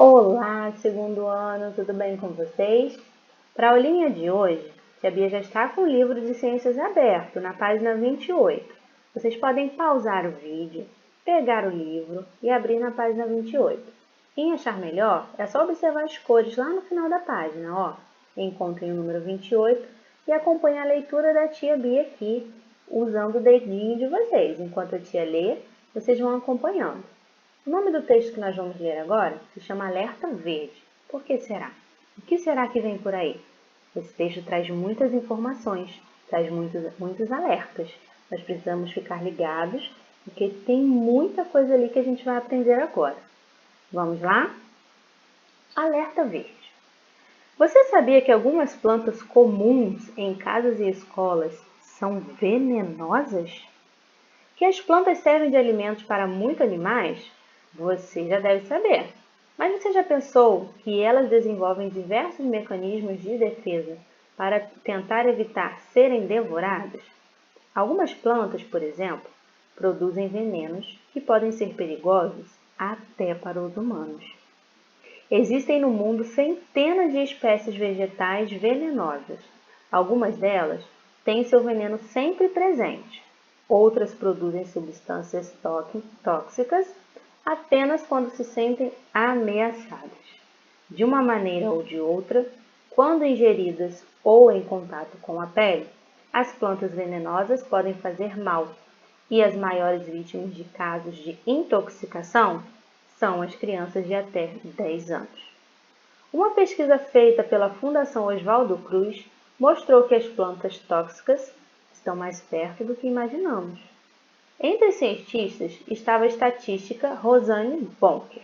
Olá, segundo ano, tudo bem com vocês? Para a aulinha de hoje, a Bia já está com o livro de ciências aberto, na página 28. Vocês podem pausar o vídeo, pegar o livro e abrir na página 28. Quem achar melhor, é só observar as cores lá no final da página, ó. Encontrem o número 28 e acompanhe a leitura da tia Bia aqui, usando o dedinho de vocês. Enquanto a tia lê, vocês vão acompanhando. O nome do texto que nós vamos ler agora se chama Alerta Verde. Por que será? O que será que vem por aí? Esse texto traz muitas informações, traz muitos alertas. Nós precisamos ficar ligados, porque tem muita coisa ali que a gente vai aprender agora. Vamos lá? Alerta Verde. Você sabia que algumas plantas comuns em casas e escolas são venenosas? Que as plantas servem de alimentos para muitos animais? Você já deve saber. Mas você já pensou que elas desenvolvem diversos mecanismos de defesa para tentar evitar serem devoradas? Algumas plantas, por exemplo, produzem venenos que podem ser perigosos até para os humanos. Existem no mundo centenas de espécies vegetais venenosas. Algumas delas têm seu veneno sempre presente. Outras produzem substâncias tóxicas apenas quando se sentem ameaçadas. De uma maneira ou de outra, quando ingeridas ou em contato com a pele, as plantas venenosas podem fazer mal, e as maiores vítimas de casos de intoxicação são as crianças de até 10 anos. Uma pesquisa feita pela Fundação Oswaldo Cruz mostrou que as plantas tóxicas estão mais perto do que imaginamos. Entre os cientistas estava a estatística Rosane Bonker.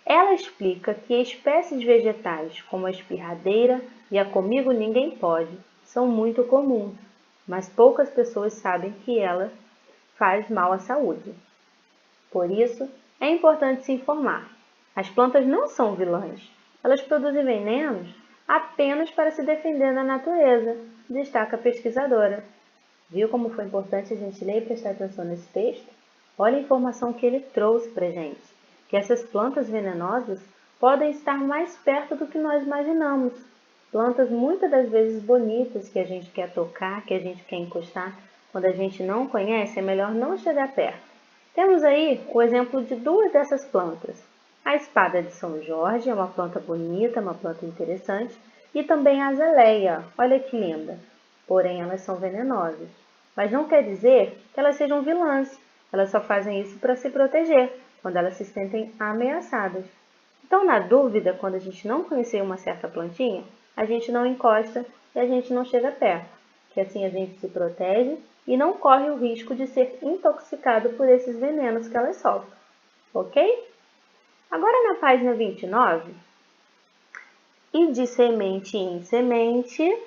Ela explica que espécies vegetais como a espirradeira e a comigo ninguém pode são muito comuns, mas poucas pessoas sabem que ela faz mal à saúde. Por isso, é importante se informar. As plantas não são vilãs. Elas produzem venenos apenas para se defender da natureza, destaca a pesquisadora. Viu como foi importante a gente ler e prestar atenção nesse texto? Olha a informação que ele trouxe para a gente, que essas plantas venenosas podem estar mais perto do que nós imaginamos. Plantas muitas das vezes bonitas que a gente quer tocar, que a gente quer encostar, quando a gente não conhece, é melhor não chegar perto. Temos aí o exemplo de duas dessas plantas. A espada de São Jorge é uma planta bonita, uma planta interessante, e também a azaleia, olha que linda. Porém, elas são venenosas. Mas não quer dizer que elas sejam vilãs. Elas só fazem isso para se proteger, quando elas se sentem ameaçadas. Então, na dúvida, quando a gente não conhecer uma certa plantinha, a gente não encosta e a gente não chega perto, que assim a gente se protege e não corre o risco de ser intoxicado por esses venenos que elas soltam. Ok? Agora na página 29, e de semente em semente,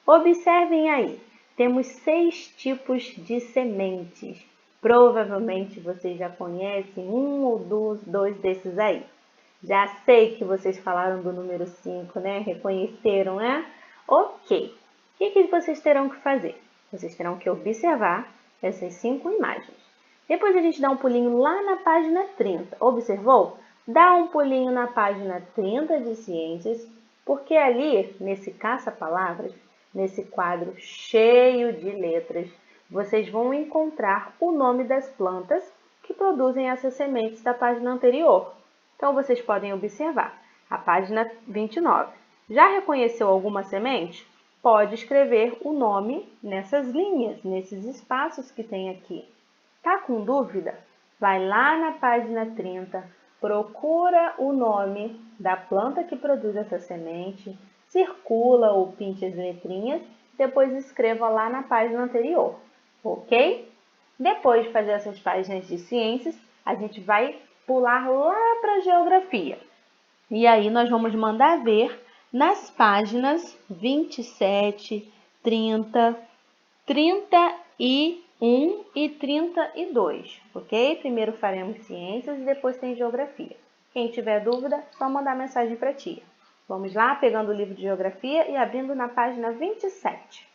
observem aí, temos 6 tipos de sementes. Provavelmente vocês já conhecem um ou dois desses aí. Já sei que vocês falaram do número 5, né? Reconheceram, né? Ok. O que vocês terão que fazer? Vocês terão que observar essas 5 imagens. Depois a gente dá um pulinho lá na página 30. Observou? Dá um pulinho na página 30 de ciências, porque ali, nesse caça-palavras, nesse quadro cheio de letras, vocês vão encontrar o nome das plantas que produzem essas sementes da página anterior. Então, vocês podem observar a página 29. Já reconheceu alguma semente? Pode escrever o nome nessas linhas, nesses espaços que tem aqui. Tá com dúvida? Vai lá na página 30, procura o nome da planta que produz essa semente, circula ou pinte as letrinhas, depois escreva lá na página anterior, ok? Depois de fazer essas páginas de ciências, a gente vai pular lá para a geografia. E aí nós vamos mandar ver nas páginas 27, 30, 31 e 32, ok? Primeiro faremos ciências e depois tem geografia. Quem tiver dúvida, só mandar mensagem para a tia. Vamos lá, pegando o livro de geografia e abrindo na página 27.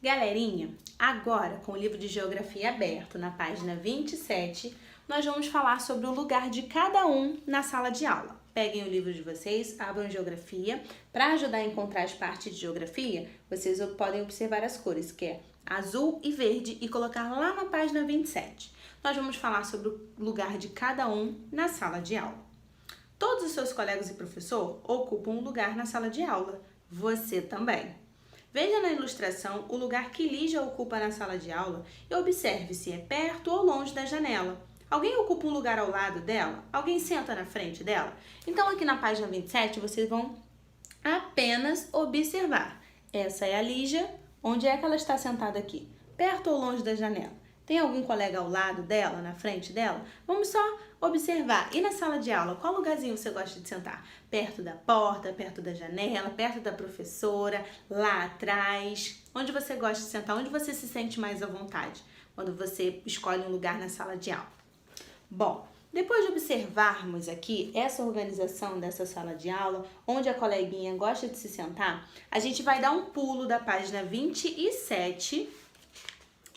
Galerinha, agora com o livro de geografia aberto na página 27, nós vamos falar sobre o lugar de cada um na sala de aula. Peguem o livro de vocês, abram Geografia. Para ajudar a encontrar as partes de Geografia, vocês podem observar as cores, que é azul e verde, e colocar lá na página 27. Nós vamos falar sobre o lugar de cada um na sala de aula. Todos os seus colegas e professor ocupam um lugar na sala de aula. Você também. Veja na ilustração o lugar que Lígia ocupa na sala de aula e observe se é perto ou longe da janela. Alguém ocupa um lugar ao lado dela? Alguém senta na frente dela? Então, aqui na página 27, vocês vão apenas observar. Essa é a Lígia. Onde é que ela está sentada aqui? Perto ou longe da janela? Tem algum colega ao lado dela, na frente dela? Vamos só observar. E na sala de aula, qual lugarzinho você gosta de sentar? Perto da porta, perto da janela, perto da professora, lá atrás? Onde você gosta de sentar? Onde você se sente mais à vontade quando você escolhe um lugar na sala de aula? Bom, depois de observarmos aqui essa organização dessa sala de aula, onde a coleguinha gosta de se sentar, a gente vai dar um pulo da página 27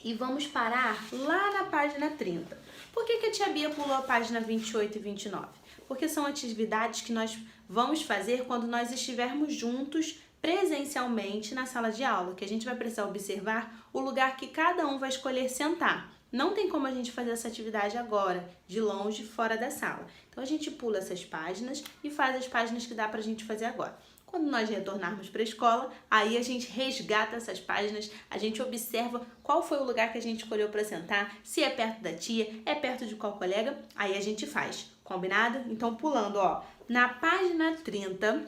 e vamos parar lá na página 30. Por que a tia Bia pulou a página 28 e 29? Porque são atividades que nós vamos fazer quando nós estivermos juntos presencialmente na sala de aula, que a gente vai precisar observar o lugar que cada um vai escolher sentar. Não tem como a gente fazer essa atividade agora, de longe, fora da sala. Então, a gente pula essas páginas e faz as páginas que dá pra gente fazer agora. Quando nós retornarmos para a escola, aí a gente resgata essas páginas, a gente observa qual foi o lugar que a gente escolheu para sentar, se é perto da tia, é perto de qual colega, aí a gente faz. Combinado? Então, pulando, ó, na página 30,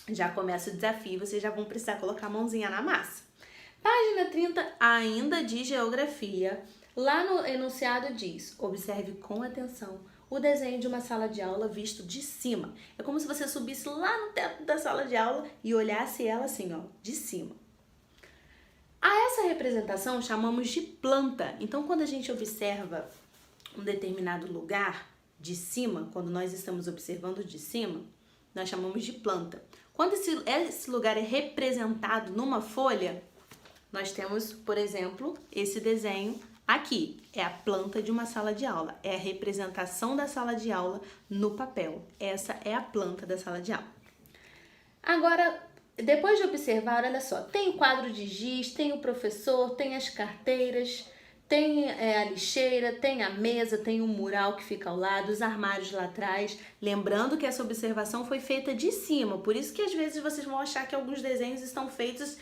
já começa o desafio, vocês já vão precisar colocar a mãozinha na massa. Página 30, ainda de Geografia. Lá no enunciado diz, observe com atenção o desenho de uma sala de aula visto de cima. É como se você subisse lá no teto da sala de aula e olhasse ela assim, ó, de cima. A essa representação chamamos de planta. Então, quando a gente observa um determinado lugar de cima, quando nós estamos observando de cima, nós chamamos de planta. Quando esse lugar é representado numa folha, nós temos, por exemplo, esse desenho aqui. É a planta de uma sala de aula. É a representação da sala de aula no papel. Essa é a planta da sala de aula. Agora, depois de observar, olha só, tem o quadro de giz, tem o professor, tem as carteiras, tem a lixeira, tem a mesa, tem o mural que fica ao lado, os armários lá atrás. Lembrando que essa observação foi feita de cima, por isso que às vezes vocês vão achar que alguns desenhos estão feitos,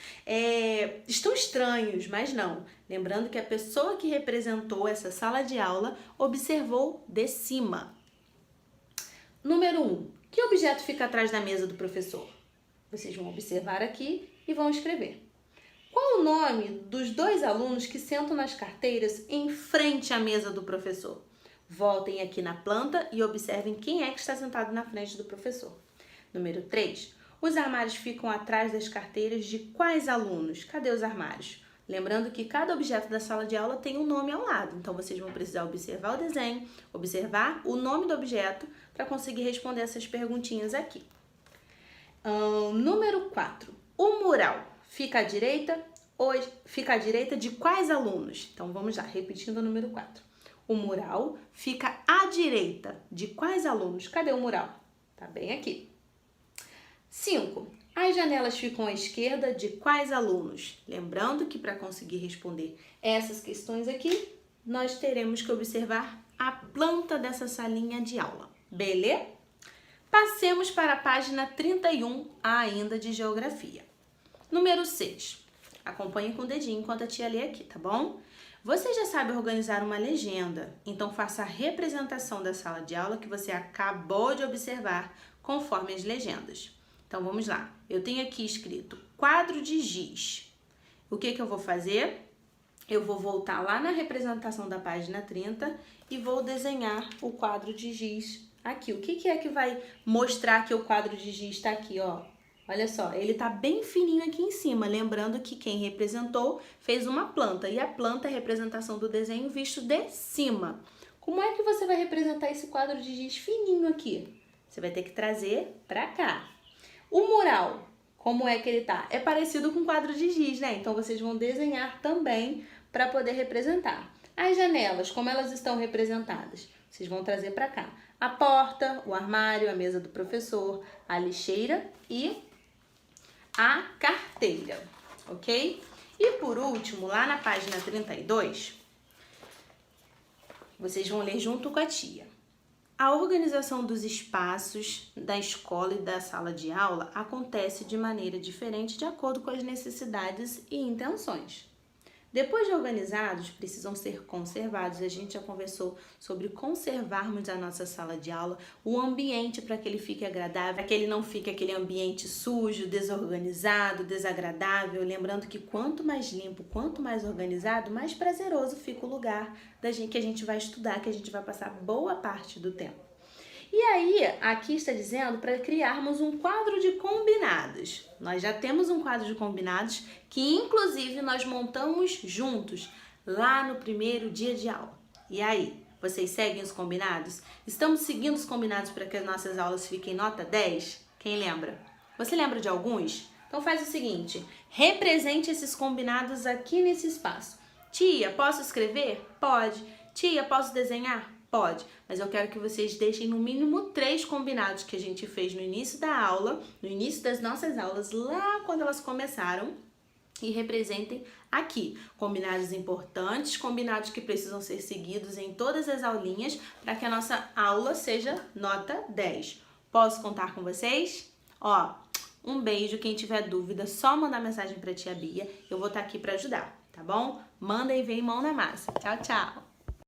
estão estranhos, mas não. Lembrando que a pessoa que representou essa sala de aula observou de cima. Número 1. Que objeto fica atrás da mesa do professor? Vocês vão observar aqui e vão escrever. Qual o nome dos dois alunos que sentam nas carteiras em frente à mesa do professor? Voltem aqui na planta e observem quem é que está sentado na frente do professor. Número 3. Os armários ficam atrás das carteiras de quais alunos? Cadê os armários? Lembrando que cada objeto da sala de aula tem um nome ao lado. Então, vocês vão precisar observar o desenho, observar o nome do objeto para conseguir responder essas perguntinhas aqui. Número 4. O mural fica à direita de quais alunos? Então, vamos lá, repetindo o número 4. O mural fica à direita de quais alunos? Cadê o mural? Tá bem aqui. 5. As janelas ficam à esquerda de quais alunos? Lembrando que para conseguir responder essas questões aqui, nós teremos que observar a planta dessa salinha de aula. Beleza? Passemos para a página 31, ainda de Geografia. Número 6. Acompanhe com o dedinho enquanto a tia lê aqui, tá bom? Você já sabe organizar uma legenda, então faça a representação da sala de aula que você acabou de observar conforme as legendas. Então, vamos lá. Eu tenho aqui escrito quadro de giz. O que eu vou fazer? Eu vou voltar lá na representação da página 30 e vou desenhar o quadro de giz aqui. O que é que vai mostrar que o quadro de giz está aqui, ó? Olha só, ele tá bem fininho aqui em cima, lembrando que quem representou fez uma planta, e a planta é a representação do desenho visto de cima. Como é que você vai representar esse quadro de giz fininho aqui? Você vai ter que trazer pra cá. O mural, como é que ele tá? É parecido com o quadro de giz, né? Então, vocês vão desenhar também para poder representar. As janelas, como elas estão representadas? Vocês vão trazer para cá a porta, o armário, a mesa do professor, a lixeira e a carteira, ok? E por último, lá na página 32, vocês vão ler junto com a tia. A organização dos espaços da escola e da sala de aula acontece de maneira diferente de acordo com as necessidades e intenções. Depois de organizados, precisam ser conservados. A gente já conversou sobre conservarmos a nossa sala de aula, o ambiente para que ele fique agradável, para que ele não fique aquele ambiente sujo, desorganizado, desagradável. Lembrando que quanto mais limpo, quanto mais organizado, mais prazeroso fica o lugar que a gente vai estudar, que a gente vai passar boa parte do tempo. E aí, aqui está dizendo para criarmos um quadro de combinados. Nós já temos um quadro de combinados que, inclusive, nós montamos juntos lá no primeiro dia de aula. E aí, vocês seguem os combinados? Estamos seguindo os combinados para que as nossas aulas fiquem nota 10? Quem lembra? Você lembra de alguns? Então faz o seguinte, represente esses combinados aqui nesse espaço. Tia, posso escrever? Pode. Tia, posso desenhar? Pode, mas eu quero que vocês deixem no mínimo 3 combinados que a gente fez no início da aula, no início das nossas aulas, lá quando elas começaram, e representem aqui. Combinados importantes, combinados que precisam ser seguidos em todas as aulinhas para que a nossa aula seja nota 10. Posso contar com vocês? Ó, um beijo, quem tiver dúvida, só mandar mensagem para a tia Bia, eu vou estar aqui para ajudar, tá bom? Manda e vem mão na massa. Tchau, tchau!